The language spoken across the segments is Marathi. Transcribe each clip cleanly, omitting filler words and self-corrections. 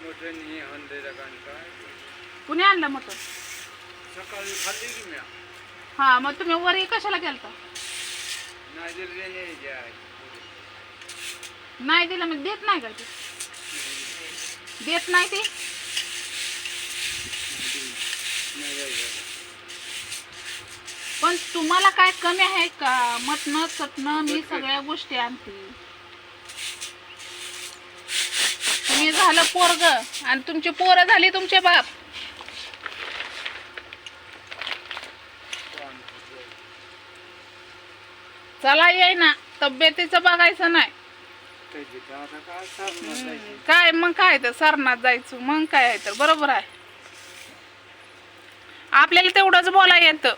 मटण हे आणलेलं कारण काय कुणी आणलं मटण? सकाळी खाल्ली की मी हा, मग तुम्ही वरी कशाला गेलता? नाही दिले न्यायचे आहे नाही दिलं मग देत नाही का ते? देत नाही ते? नाही द्यायचं. पण तुम्हाला काय कमी आहे का? मटण चटणं मी सगळ्या गोष्टी आणते. तुम्ही झालं पोरग आणि तुमची पोरं झाली तुमचे बाप. चला येई ना, तब्येतीचं बघायचं नाही. आता काय सारणार जायचं. काय मग काय तर सरनात जायचं मग काय आहे तर बरोबर आहे. आपल्याला तेवढंच बोला येतं,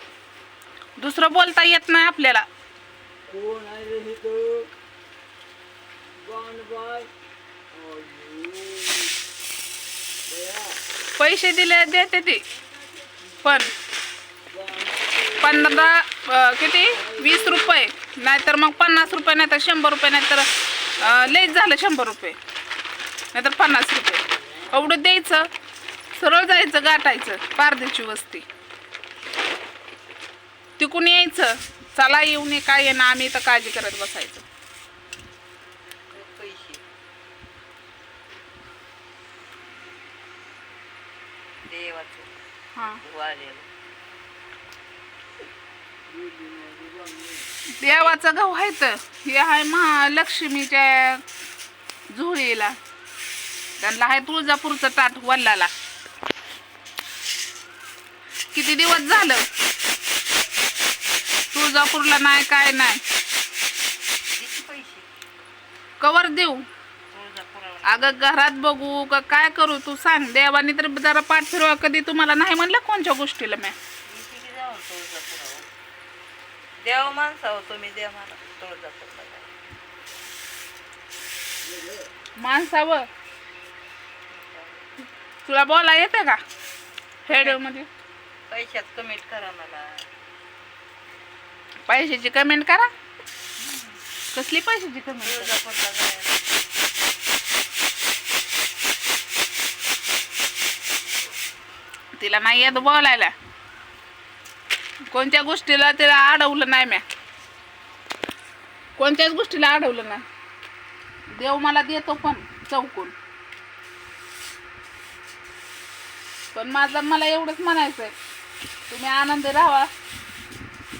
दुसरं बोलता येत नाही आपल्याला. कोण आहे रे इथं? बाय पैसे दिले देते ती, पण 15 किती 20 रुपये नाहीतर मग 50 रुपये नाहीतर 100 रुपये नाहीतर लयच झालं 100 रुपये नाहीतर 50 रुपये एवढं द्यायचं. सरळ जायचं गाठायचं पारदेची वस्ती, तिकून यायचं. चला येऊ नये काय ना, आम्ही तर काळजी करत बसायचं. हा, देवाचं गहू आहे तर हे आहे महालक्ष्मीच्या झोळीला, त्यांना आहे तुळजापूरचं ताट वल्लाला. किती दिवस झालं तुळजापूरला नाही काय नाही. कवर देऊ? अगं घरात बघू का काय करू तू सांग. देवानी तर जरा पाठ फिरवा. कधी तुम्हाला नाही म्हणलं कोणत्या गोष्टीला? मी देव माणसा होतो मी, देव मला तुळजापूरला माणसावर तुला बोला येते का हेडिओ मध्ये? पैशात कमेंट करा मला. पैशाची कमेंट करा. कसली पैशाची कमेंट? तुळजापूरला जायला तिला नाही येत बोलायला. कोणत्या गोष्टीला तिला अडवलं नाही म्या, कोणत्याच गोष्टीला अडवलं नाही. देव मला देतो पण चौकून. पण मला एवढंच म्हणायचंय, तुम्ही आनंदी राहा.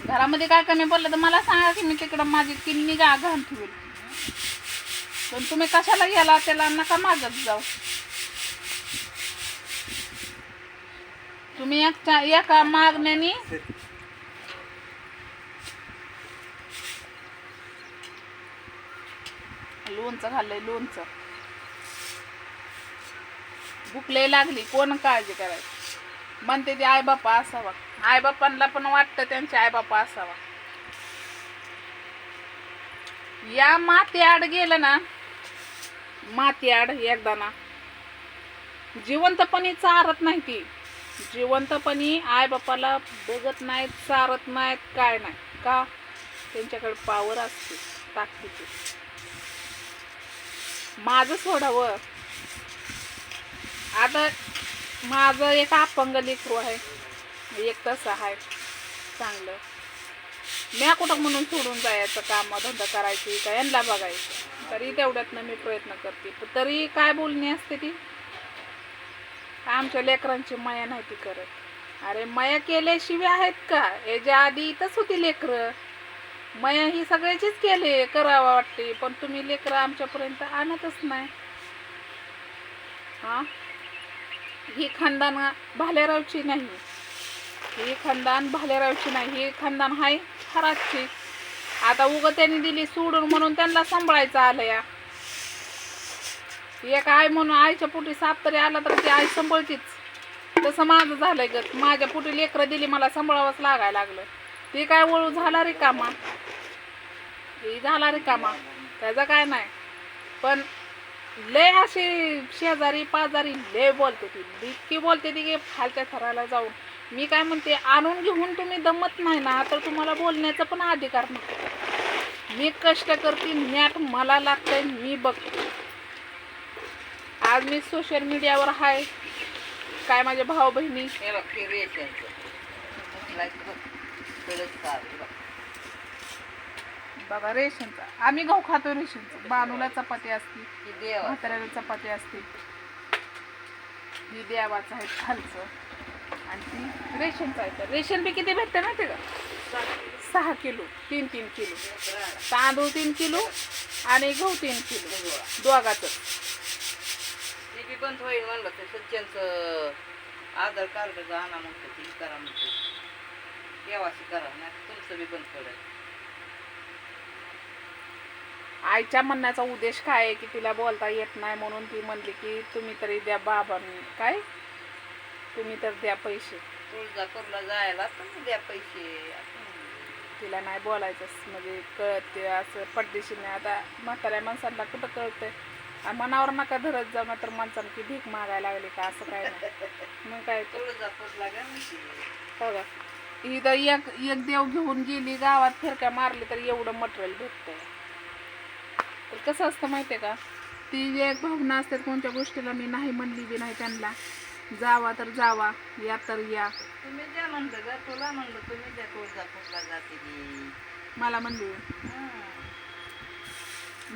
घरामध्ये काय कमी पडलं तर मला सांगा की मी तिकडं माझी किन्नी घाण ठेवेल. पण तुम्ही कशाला गेला त्याला नका मागत जाऊ. तुम्ही एका मागण्याने लोणचं खाल्लंय. लोणचं भूक लय लागली, कोण काळजी करायची. म्हणते ते आई बापा असावा. आई बापांना पण वाटतं त्यांचे आई बापा असावा. या माती आड गेलं ना, माती आड एकदा ना, जिवंतपणी चारत नाही ती. जिवंतपणी आई बापाला बघत नाहीत, चारत नाहीत, काय नाही का? त्यांच्याकडे पावर असते, ताकदीची. माझं सोडावं. आता माझं एक अपंग लेकरू आहे, एक तसं आहे चांगलं. मी कुठं म्हणून सोडून जायचं, काम धंदा करायची का यांना बघायचं? तरी तेवढ्यातनं मी प्रयत्न करते. तरी काय बोलणी असते ती, आमच्या लेकरांची माया नाही ती करत. अरे माया केल्याशिवाय आहेत का? याच्या आधी इथंच होती लेकरं. माया ही सगळ्याचीच केले करावं वाटते, पण तुम्ही लेकरं आमच्यापर्यंत आणतच नाही. हा, ही खानदान भालेरावची नाही, ही खानदान भालेरावची नाही, ही खानदान हाय खराची. आता उग त्यांनी दिली सोडून म्हणून त्यांना सांभाळायचं आलं या. एक आई म्हणून आईच्या पोटी साप तरी आला तर ती आई सांभाळतीच. तसं माझं झालंय ग. माझ्या पोटी लेकरं दिली, मला सांभाळावंच लागायला लागलं. ते काय वळू झाला रे कामा, हे झाला रे कामा, त्याचा काय नाही. पण लय अशी शेजारी पाजारी लय बोलते ती, इतकी बोलते ती की खालच्या थराला जाऊन. मी काय म्हणते, आणून घेऊन तुम्ही दमत नाही ना तर तुम्हाला बोलण्याचा पण अधिकार नाही. मी कष्ट करते, न्याट मला लागतंय, मी बघते. आज मी सोशल मीडियावर आहे काय माझे भाऊ बहिणी हे बघ ते रेशनचं बघा रेशनचा आम्ही गहू खातो रेशनचं बानूला चपाती असते ही देव म्हाताऱ्याला चपाती असते ही देवाचं आहे खालचं आणि ती रेशनचं आहे तर रेशन बी किती भेटते माहिती का 6 किलो 3-3 किलो तांदूळ 3 किलो आणि गहू 3 किलो दोघाचं ते बी बंद होईल म्हणलं ते सज्जनचं आधार कार्ड आणा म्हणतो ती करा म्हणतो केवासी करा नाही तुमचं बी बंद पडेल आईच्या म्हणण्याचा उद्देश काय आहे की तिला बोलता येत नाही म्हणून ती म्हणली की तुम्ही तरी द्या बाबांनी काय तुम्ही तर द्या पैसे तुळजापूरला जायला तुम्ही द्या पैसे असं म्हणलं. तिला नाही बोलायचं म्हणजे कळते असं पडदेशी नाही आता म्हाताऱ्या माणसांना कुठं कळतंय आणि मनावर नका धरत जाऊ ना तर माणसांना की भीक मागायला लागली का असं काय नाही मग काय तर तुळजापूरला काय म्हणते बघा इथं एक देव घेऊन गेली गावात फिरक्या मारली तर एवढं मटेरियल भेटतंय तर कसं असतं माहितीये का ती जे एक भावना असतात कोणत्या गोष्टीला मी नाही म्हणली बी नाही त्यांना जावा तर जावा या तर या तुम्ही द्या म्हणलं ग तुला म्हणलं तुम्ही द्या तुळजापूरला जाते ती मला म्हणली हं.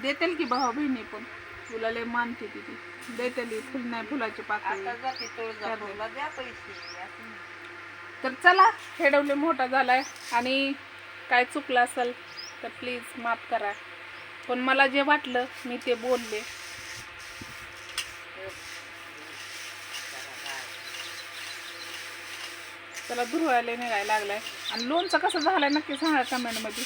देतील की भाऊ बहिणी पण तुला लय मानते ती देतेली फुल नाही फुलाची पाकळी आता जाते तुळजापूरला द्या पैसे असं म्हणते. तर चला खेळवले मोठा झालाय आणि काय चुकलं असेल तर प्लीज माफ करा पण मला जे वाटलं मी ते बोलले चला धुरवायला निघायला लागलाय आणि लोणचं कसं झालंय नक्की सांगा कमेंटमध्ये